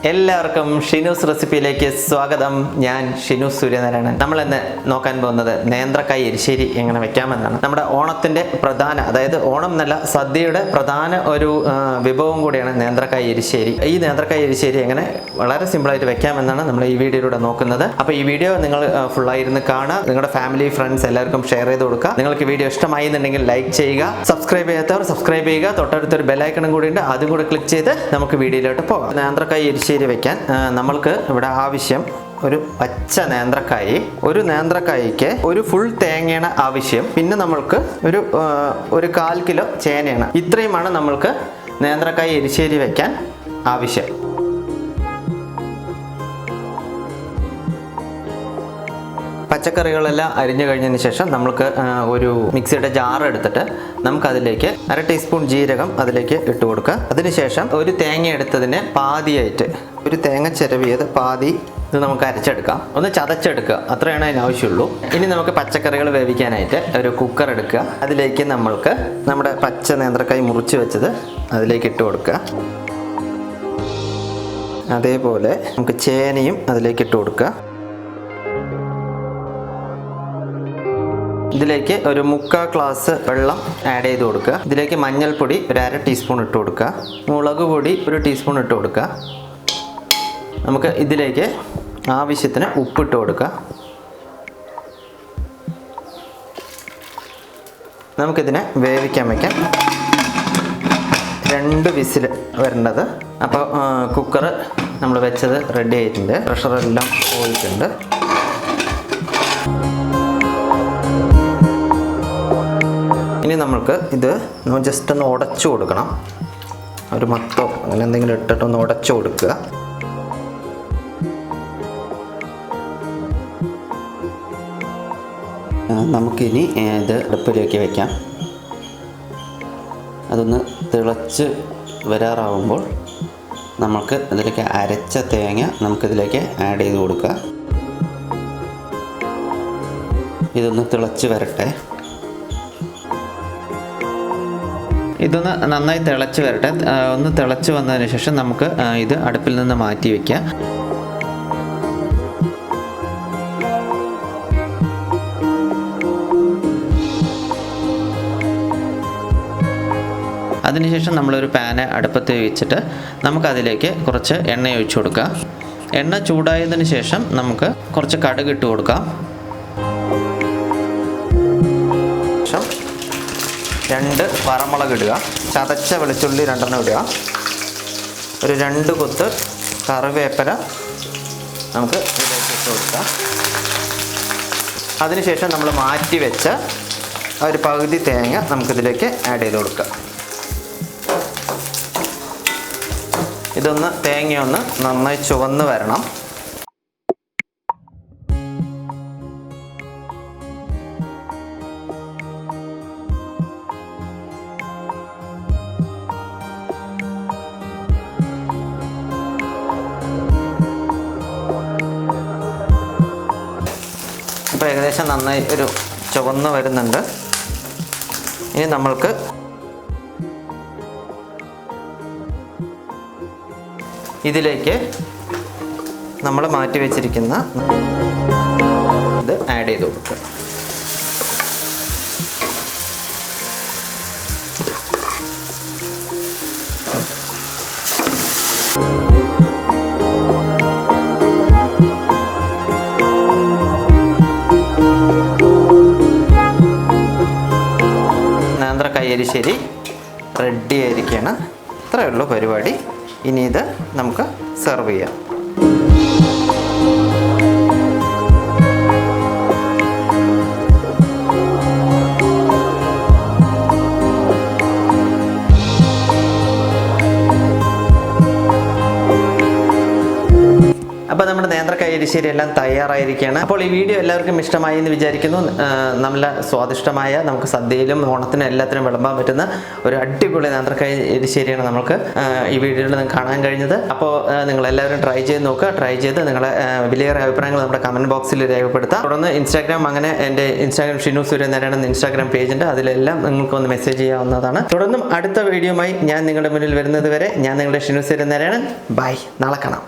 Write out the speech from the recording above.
എല്ലാവർക്കും ഷിനൂസ് റെസിപ്പിയിലേക്ക് സ്വാഗതം. ഞാൻ ഷിനൂസ് സൂര്യനാരായണൻ. നമ്മൾ ഇന്ന് നോക്കാൻ പോകുന്നത് നേന്ത്രക്കായ എരിശ്ശേരി എങ്ങനെ വെക്കാമെന്നാണ്. നമ്മുടെ ഓണത്തിന്റെ പ്രധാന, അതായത് ഓണം എന്നല്ല, സദ്യയുടെ പ്രധാന ഒരു വിഭവം കൂടിയാണ് നേന്ത്രക്കായ എരിശ്ശേരി. ഈ നേന്ത്രക്കായ എരിശ്ശേരി എങ്ങനെ വളരെ സിമ്പിളായിട്ട് വെക്കാമെന്നാണ് നമ്മൾ ഈ വീഡിയോയിലൂടെ നോക്കുന്നത്. അപ്പോൾ ഈ വീഡിയോ നിങ്ങൾ ഫുള്ളായിരുന്നു കാണുക, നിങ്ങളുടെ ഫാമിലി ഫ്രണ്ട്സ് എല്ലാവർക്കും ഷെയർ ചെയ്ത് കൊടുക്കുക. നിങ്ങൾക്ക് വീഡിയോ ഇഷ്ടമായി എന്നുണ്ടെങ്കിൽ ലൈക്ക് ചെയ്യുക, സബ്സ്ക്രൈബ് ചെയ്യാത്തവർ സബ്സ്ക്രൈബ് ചെയ്യുക. തൊട്ടടുത്തൊരു ബെല്ലൈക്കണും കൂടി ഉണ്ട്, അതും കൂടെ ക്ലിക്ക് ചെയ്ത് നമുക്ക് വീഡിയോയിലോട്ട് പോകാം. നേന്ത്രക്കായ എരിശ്ശേരി വെക്കാൻ നമ്മൾക്ക് ഇവിടെ ആവശ്യം ഒരു പച്ച നേന്ത്രക്കായ, ഒരു നേന്ത്രക്കായ്ക്ക് ഒരു ഫുൾ തേങ്ങയാണ് ആവശ്യം. പിന്നെ നമ്മൾക്ക് ഒരു 1/4 കിലോ ചേനയാണ്. ഇത്രയുമാണ് നമ്മൾക്ക് നേന്ത്രക്കായ എരിശ്ശേരി വെക്കാൻ ആവശ്യം. പച്ചക്കറികളെല്ലാം അരിഞ്ഞു കഴിഞ്ഞതിന് ശേഷം നമുക്ക് ഒരു മിക്സിയുടെ ജാർ എടുത്തിട്ട് നമുക്കതിലേക്ക് 1/2 ടീസ്പൂൺ ജീരകം അതിലേക്ക് ഇട്ട് കൊടുക്കുക. അതിനുശേഷം ഒരു തേങ്ങ എടുത്തതിനെ പാതിയായിട്ട്, ഒരു തേങ്ങ ചിരവിയത് പാതി ഇത് നമുക്ക് അരച്ചെടുക്കാം, ഒന്ന് ചതച്ചെടുക്കുക, അത്രയാണ് അതിന് ആവശ്യമുള്ളൂ. ഇനി നമുക്ക് പച്ചക്കറികൾ വേവിക്കാനായിട്ട് ഒരു കുക്കർ എടുക്കുക. അതിലേക്ക് നമ്മൾക്ക് നമ്മുടെ പച്ച നേന്ത്രക്കായ് മുറിച്ച് വെച്ചത് അതിലേക്ക് ഇട്ട് കൊടുക്കുക. അതേപോലെ നമുക്ക് ചേനയും അതിലേക്ക് ഇട്ട് കൊടുക്കുക. ഇതിലേക്ക് ഒരു 1/4 ഗ്ലാസ് വെള്ളം ആഡ് ചെയ്ത് കൊടുക്കുക. ഇതിലേക്ക് മഞ്ഞൾപ്പൊടി ഒരു 1/2 ടീസ്പൂൺ ഇട്ട് കൊടുക്കുക. മുളക് പൊടി 1 ടീസ്പൂൺ ഇട്ട് കൊടുക്കുക. നമുക്ക് ഇതിലേക്ക് ആവശ്യത്തിന് ഉപ്പിട്ട് കൊടുക്കുക. നമുക്കിതിനെ വേവിക്കാൻ വയ്ക്കാം. 2 വിസിൽ വരേണ്ടത്. അപ്പോൾ കുക്കർ നമ്മൾ വെച്ചത് റെഡി ആയിട്ടുണ്ട്, പ്രഷറെല്ലാം പോയിട്ടുണ്ട്. ഇനി നമ്മൾക്ക് ഇത് ജസ്റ്റ് ഒന്ന് ഉടച്ചു കൊടുക്കണം. ഒരു മത്തോ അങ്ങനെ എന്തെങ്കിലും ഇട്ടിട്ടൊന്ന് ഉടച്ചു കൊടുക്കുക. നമുക്കിനി ഇത് അടുപ്പിലേക്ക് വയ്ക്കാം. അതൊന്ന് തിളച്ച് വരാറാവുമ്പോൾ നമുക്ക് ഇതിലേക്ക് അരച്ച തേങ്ങ നമുക്കിതിലേക്ക് ആഡ് ചെയ്ത് കൊടുക്കുക. ഇതൊന്ന് തിളച്ച് വരട്ടെ. ഇതൊന്ന് നന്നായി തിളച്ച് വരട്ടെ. ഒന്ന് തിളച്ച് വന്നതിന് ശേഷം നമുക്ക് ഇത് അടുപ്പിൽ നിന്ന് മാറ്റി വയ്ക്കാം. അതിനുശേഷം നമ്മളൊരു പാന് അടുപ്പത്ത് വെച്ചിട്ട് നമുക്കതിലേക്ക് കുറച്ച് എണ്ണ ഒഴിച്ചു കൊടുക്കുക. എണ്ണ ചൂടായതിനു ശേഷം നമുക്ക് കുറച്ച് കടുക് ഇട്ട് കൊടുക്കാം. 2 വറമുളക് ഇടുക. ചതച്ച വെളുത്തുള്ളി 2 ഇടുക. ഒരു 2 കൊത്ത് കറിവേപ്പില നമുക്ക് ഇതിലേക്ക് ഇട്ട് കൊടുക്കാം. അതിനുശേഷം നമ്മൾ മാറ്റി വെച്ച ഒരു പകുതി തേങ്ങ നമുക്കിതിലേക്ക് ആഡ് ചെയ്ത് കൊടുക്കാം. തേങ്ങയൊന്ന് നന്നായി ചുവന്ന് വരണം. അപ്പോൾ ഏകദേശം നന്നായി ഒരു ചുവന്ന് വരുന്നുണ്ട്. ഇനി നമ്മൾക്ക് ഇതിലേക്ക് നമ്മൾ മാറ്റി വെച്ചിരിക്കുന്ന ഇത് ആഡ് ചെയ്ത് കൊടുക്കുക. നേന്ത്രക്കായ എരിശ്ശേരി റെഡി ആയിരിക്കുകയാണ്. ഇത്രയേ ഉള്ളൂ പരിപാടി. ഇനി ഇത് നമുക്ക് സെർവ് ചെയ്യാം. അപ്പോൾ നമ്മുടെ നേന്ത്രക്കായ എരിശ്ശേരി എല്ലാം തയ്യാറായിരിക്കുകയാണ്. അപ്പോൾ ഈ വീഡിയോ എല്ലാവർക്കും ഇഷ്ടമായി എന്ന് വിചാരിക്കുന്നു. നല്ല സ്വാദിഷ്ടമായ നമുക്ക് സദ്യയിലും ഓണത്തിനും എല്ലാത്തിനും വിളമ്പാൻ പറ്റുന്ന ഒരു അടിപൊളി നേന്ത്രക്കായ എരിശ്ശേരിയാണ് നമുക്ക് ഈ വീഡിയോയിൽ നിങ്ങൾക്ക് കാണാൻ കഴിഞ്ഞത്. അപ്പോൾ നിങ്ങൾ എല്ലാവരും ട്രൈ ചെയ്ത് നോക്കുക. ട്രൈ ചെയ്ത് നിങ്ങളെ വലിയേറെ അഭിപ്രായങ്ങൾ നമ്മുടെ കമന്റ് ബോക്സിൽ രേഖപ്പെടുത്താം. തുടർന്ന് ഇൻസ്റ്റാഗ്രാം, അങ്ങനെ എൻ്റെ ഇൻസ്റ്റാഗ്രാം ഷിനു സൂര്യനാരായണൻ ഇൻസ്റ്റാഗ്രാം പേജുണ്ട്, അതിലെല്ലാം നിങ്ങൾക്ക് ഒന്ന് മെസ്സേജ് ചെയ്യാവുന്നതാണ്. തുടർന്നും അടുത്ത വീഡിയോയുമായി ഞാൻ നിങ്ങളുടെ മുന്നിൽ വരുന്നത് വരെ ഞാൻ നിങ്ങളുടെ ഷിനു സൂര്യനാരായണൻ. ബൈ, നാളെ കാണാം.